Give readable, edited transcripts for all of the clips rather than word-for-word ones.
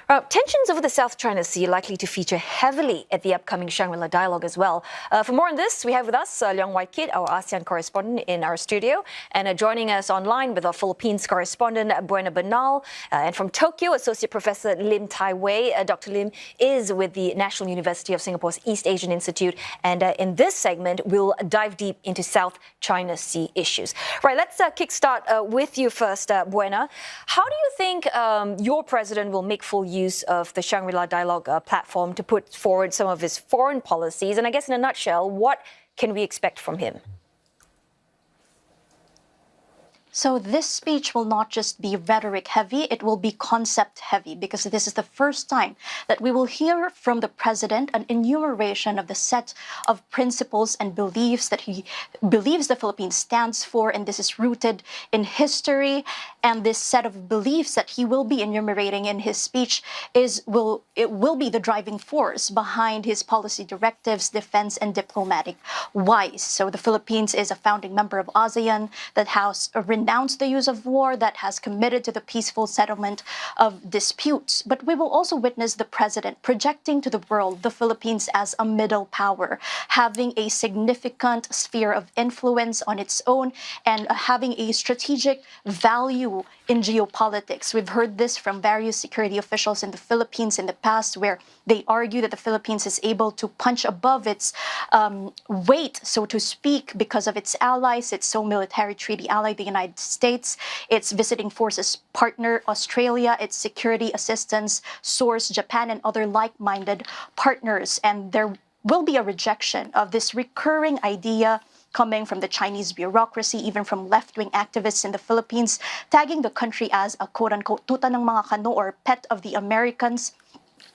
Tensions over the South China Sea are likely to feature heavily at the upcoming Shangri-La Dialogue as well. For more on this, we have with us Leong Wai Kit, our ASEAN correspondent in our studio, and joining us online with our Philippines correspondent, Buena Bernal, and from Tokyo, Associate Professor Lim Tai Wei. Dr. Lim is with the National University of Singapore's East Asian Institute, and in this segment, we'll dive deep into South China Sea issues. Right, let's kickstart with you first, Buena. How do you think your president will make full use of the Shangri-La Dialogue platform to put forward some of his foreign policies? And I guess in a nutshell, what can we expect from him? So this speech will not just be rhetoric heavy, it will be concept heavy, because this is the first time that we will hear from the president an enumeration of the set of principles and beliefs that he believes the Philippines stands for, and this is rooted in history. And this set of beliefs that he will be enumerating in his speech will be the driving force behind his policy directives, defense, and diplomatic wise. So the Philippines is a founding member of ASEAN that has renounced the use of war, that has committed to the peaceful settlement of disputes. But we will also witness the president projecting to the world the Philippines as a middle power, having a significant sphere of influence on its own and having a strategic value in geopolitics. We've heard this from various security officials in the Philippines in the past, where they argue that the Philippines is able to punch above its weight, so to speak, because of its allies, its sole military treaty ally, the United States, its visiting forces partner, Australia, its security assistance source, Japan, and other like-minded partners. And there will be a rejection of this recurring idea coming from the Chinese bureaucracy, even from left-wing activists in the Philippines, tagging the country as a quote-unquote tuta ng mga kano, or pet of the Americans,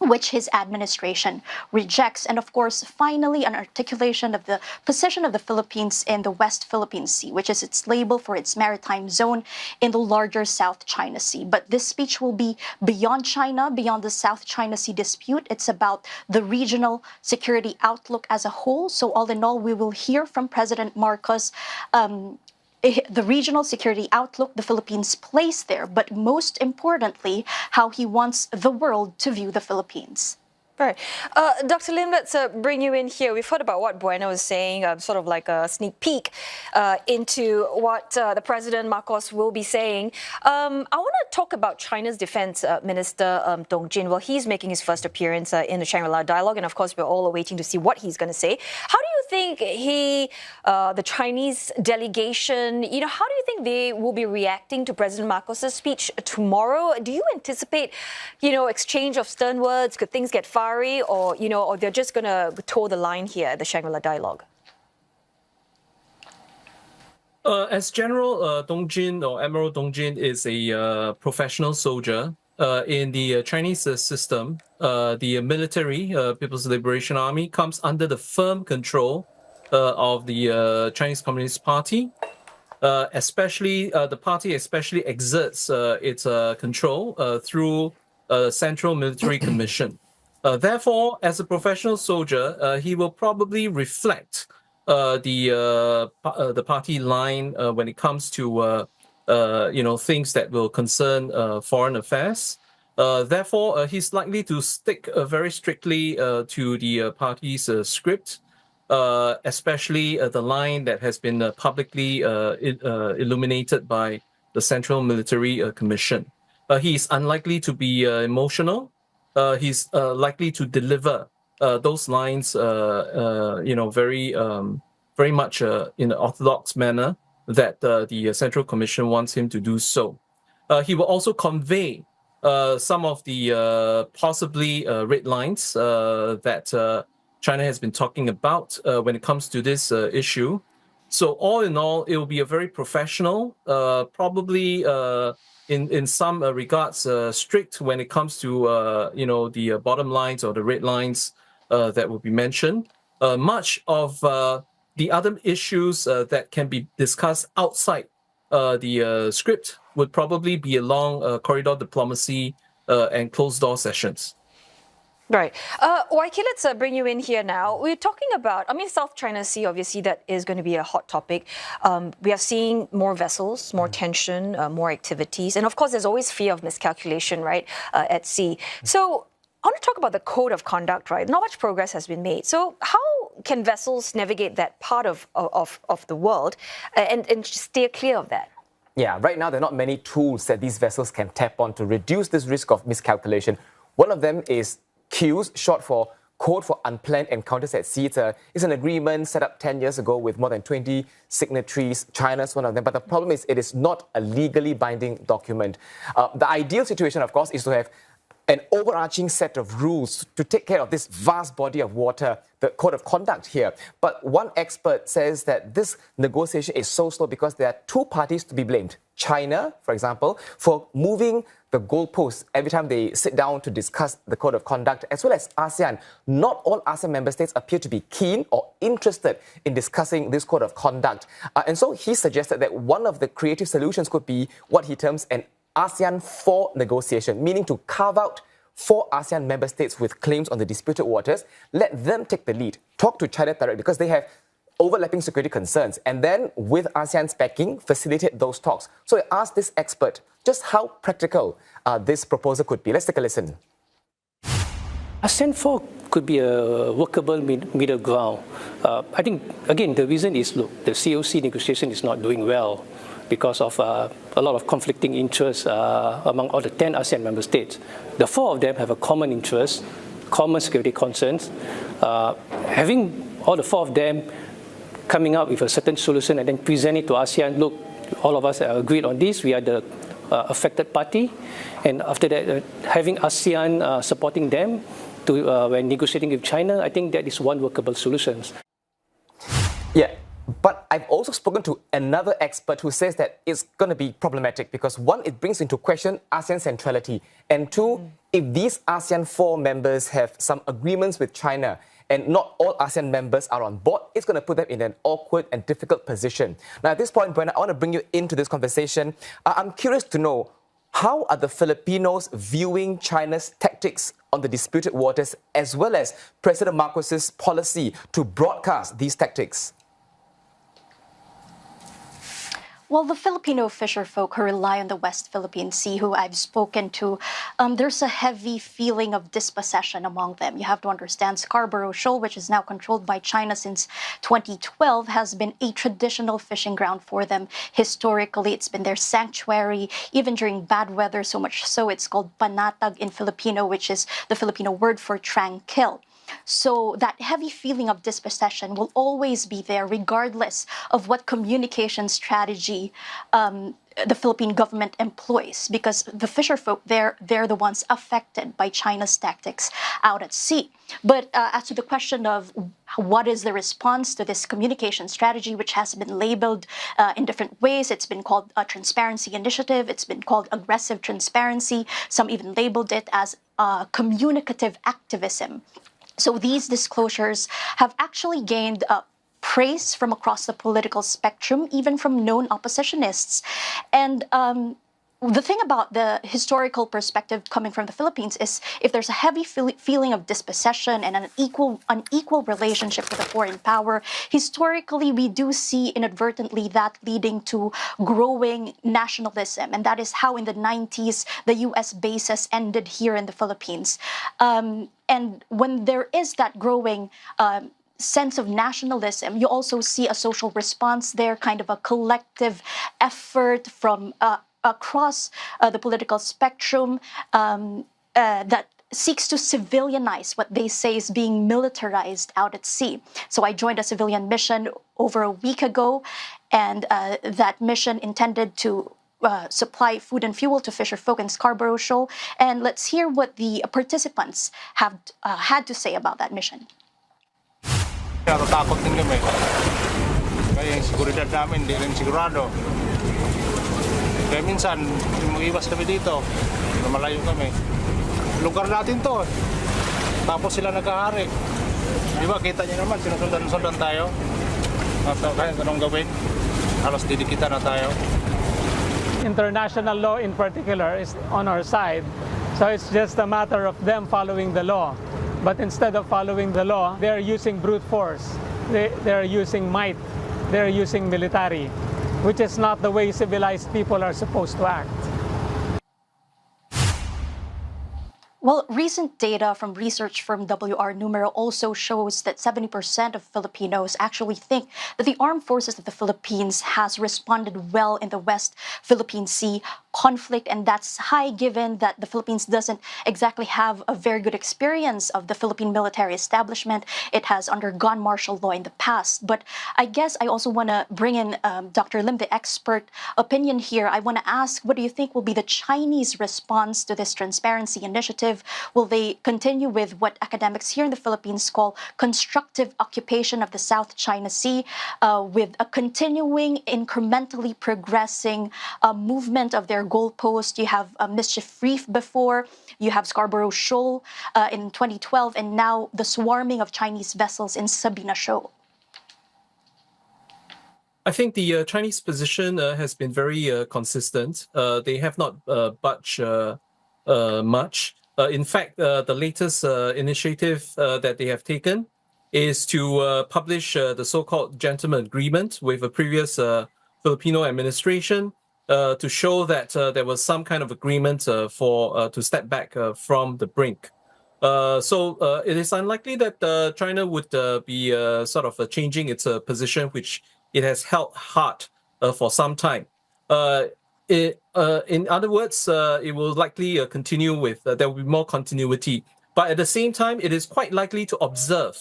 which his administration rejects. And of course, finally, an articulation of the position of the Philippines in the West Philippine Sea, which is its label for its maritime zone in the larger South China Sea. But this speech will be beyond China, beyond the South China Sea dispute. It's about the regional security outlook as a whole. So all in all, we will hear from President Marcos the regional security outlook, the Philippines' place there, but most importantly, how he wants the world to view the Philippines. Right. Dr. Lim, let's bring you in here. We've heard about what Buena was saying, sort of like a sneak peek into what the President Marcos will be saying. I want to talk about China's Defense Minister Dong Jin. Well, he's making his first appearance in the Shangri-La Dialogue, and of course, we're all awaiting to see what he's going to say. How do you think the Chinese delegation, how do you think they will be reacting to President Marcos's speech tomorrow? Do you anticipate, exchange of stern words? Could things get fiery, or or they're just going to toe the line here at the Shangri-La Dialogue? As General Dong Jin, or Admiral Dong Jin, is a professional soldier in the Chinese system, the military, People's Liberation Army, comes under the firm control of the Chinese Communist Party. Especially, the party especially exerts its control through a Central Military Commission. Therefore, as a professional soldier, he will probably reflect the party line when it comes to things that will concern foreign affairs. Therefore, he's likely to stick very strictly to the party's script, especially the line that has been publicly illuminated by the Central Military Commission. He is unlikely to be emotional. He's likely to deliver those lines, very much in an orthodox manner that the Central Commission wants him to do so. He will also convey some of the possibly red lines that China has been talking about when it comes to this issue. So all in all, it will be a very professional, probably in some regards strict when it comes to the bottom lines or the red lines that will be mentioned. Much of the other issues that can be discussed outside the script would probably be along corridor diplomacy and closed door sessions. Right. Waiki, let's bring you in here now. We're talking about, South China Sea, obviously, that is going to be a hot topic. We are seeing more vessels, more tension, more activities. And of course, there's always fear of miscalculation, right, at sea. So I want to talk about the code of conduct, right? Not much progress has been made. So how can vessels navigate that part of the world and steer clear of that? Yeah, right now there are not many tools that these vessels can tap on to reduce this risk of miscalculation. One of them is CUES, short for Code for Unplanned Encounters at Sea. It's an agreement set up 10 years ago with more than 20 signatories. China's one of them. But the problem is it is not a legally binding document. The ideal situation, of course, is to have an overarching set of rules to take care of this vast body of water, the code of conduct here. But one expert says that this negotiation is so slow because there are two parties to be blamed. China, for example, for moving the goalposts every time they sit down to discuss the code of conduct, as well as ASEAN. Not all ASEAN member states appear to be keen or interested in discussing this code of conduct. And so he suggested that one of the creative solutions could be what he terms an ASEAN 4 negotiation, meaning to carve out 4 ASEAN member states with claims on the disputed waters, let them take the lead, talk to China directly because they have overlapping security concerns, and then with ASEAN's backing, facilitate those talks. So I asked this expert just how practical this proposal could be. Let's take a listen. ASEAN 4 could be a workable middle ground. I think, again, the reason is, look, the COC negotiation is not doing well because of a lot of conflicting interests among all the 10 ASEAN member states. The 4 of them have a common interest, common security concerns. Having all the 4 of them coming up with a certain solution and then present it to ASEAN, look, all of us are agreed on this, we are the affected party. And after that, having ASEAN supporting them to when negotiating with China, I think that is one workable solution. Yeah. But I've also spoken to another expert who says that it's going to be problematic because one, it brings into question ASEAN centrality. And two, if these ASEAN 4 members have some agreements with China and not all ASEAN members are on board, it's going to put them in an awkward and difficult position. Now, at this point, Brenna, I want to bring you into this conversation. I'm curious to know, how are the Filipinos viewing China's tactics on the disputed waters as well as President Marcos's policy to broadcast these tactics? Well, the Filipino fisherfolk who rely on the West Philippine Sea, who I've spoken to, there's a heavy feeling of dispossession among them. You have to understand Scarborough Shoal, which is now controlled by China since 2012, has been a traditional fishing ground for them. Historically, it's been their sanctuary, even during bad weather, so much so it's called panatag in Filipino, which is the Filipino word for tranquil. So that heavy feeling of dispossession will always be there, regardless of what communication strategy the Philippine government employs, because the fisherfolk, they're the ones affected by China's tactics out at sea. But as to the question of what is the response to this communication strategy, which has been labeled in different ways, it's been called a transparency initiative, it's been called aggressive transparency, some even labeled it as communicative activism. So these disclosures have actually gained praise from across the political spectrum, even from known oppositionists. And the thing about the historical perspective coming from the Philippines is if there's a heavy feeling of dispossession and an unequal relationship with a foreign power, historically we do see inadvertently that leading to growing nationalism. And that is how in the 90s the US bases ended here in the Philippines. And when there is that growing sense of nationalism, you also see a social response there, kind of a collective effort from across the political spectrum that seeks to civilianize what they say is being militarized out at sea. So I joined a civilian mission over a week ago, and that mission intended to supply food and fuel to fisherfolk in Scarborough Shoal. And let's hear what the participants have had to say about that mission. Takot din kami. Kaya yung seguridad namin, hindi rin sigurado. Kaya minsan, umiiwas kami dito, na malayo kami. Lugar natin to. Tapos sila nag-ahari. Di ba, kita niyo naman, sinusundan tayo. At kahit anong gawin, halos didikita na tayo. International law in particular is on our side. So it's just a matter of them following the law. But instead of following the law, they're using brute force. They're using might. They're using military, which is not the way civilized people are supposed to act. Well, recent data from research firm WR Numero also shows that 70% of Filipinos actually think that the armed forces of the Philippines has responded well in the West Philippine Sea conflict, and that's high given that the Philippines doesn't exactly have a very good experience of the Philippine military establishment. It has undergone martial law in the past. But I guess I also want to bring in Dr. Lim, the expert opinion here. I want to ask, what do you think will be the Chinese response to this transparency initiative? Will they continue with what academics here in the Philippines call constructive occupation of the South China Sea, with a continuing, incrementally progressing movement of their goalpost? You have Mischief Reef before, you have Scarborough Shoal in 2012, and now the swarming of Chinese vessels in Sabina Shoal. I think the Chinese position has been very consistent. They have not budged much. In fact, the latest initiative that they have taken is to publish the so-called gentleman agreement with a previous Filipino administration to show that there was some kind of agreement to step back from the brink. So it is unlikely that China would be sort of changing its position, which it has held hard for some time. In other words, it will likely continue with, there will be more continuity. But at the same time, it is quite likely to observe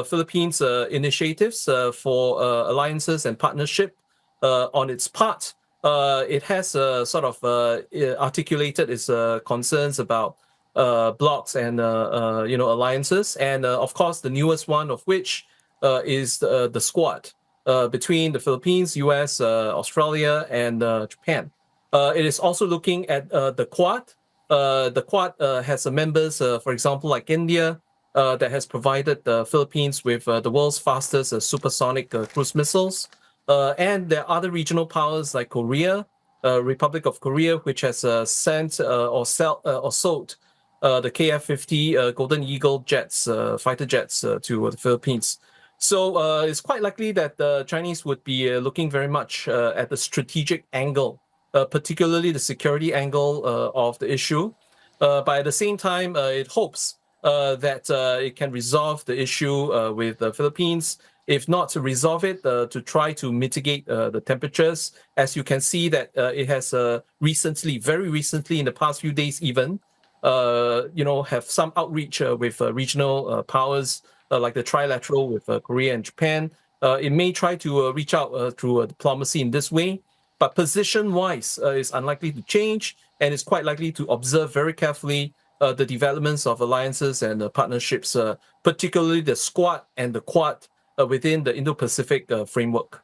Philippines' initiatives for alliances and partnership. On its part, it has sort of articulated its concerns about blocs and alliances, and of course, the newest one of which is the Squad. Between the Philippines, US, Australia, and Japan. It is also looking at the Quad. The Quad has members, for example, like India, that has provided the Philippines with the world's fastest supersonic cruise missiles. And there are other regional powers like Korea, Republic of Korea, which has sent or sold the KF-50 Golden Eagle jets, fighter jets, to the Philippines. So it's quite likely that the Chinese would be looking very much at the strategic angle, particularly the security angle of the issue. But at the same time, it hopes that it can resolve the issue with the Philippines. If not to resolve it, to try to mitigate the temperatures. As you can see that it has recently, very recently, in the past few days even, have some outreach with regional powers, like the trilateral with Korea and Japan. It may try to reach out through diplomacy in this way, but position-wise, it's unlikely to change, and it's quite likely to observe very carefully the developments of alliances and partnerships, particularly the Squad and the Quad within the Indo-Pacific framework.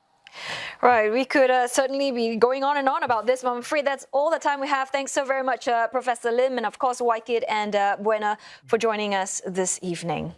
Right, we could certainly be going on and on about this, but I'm afraid that's all the time we have. Thanks so very much, Professor Lim, and of course, Waikid and Buena for joining us this evening.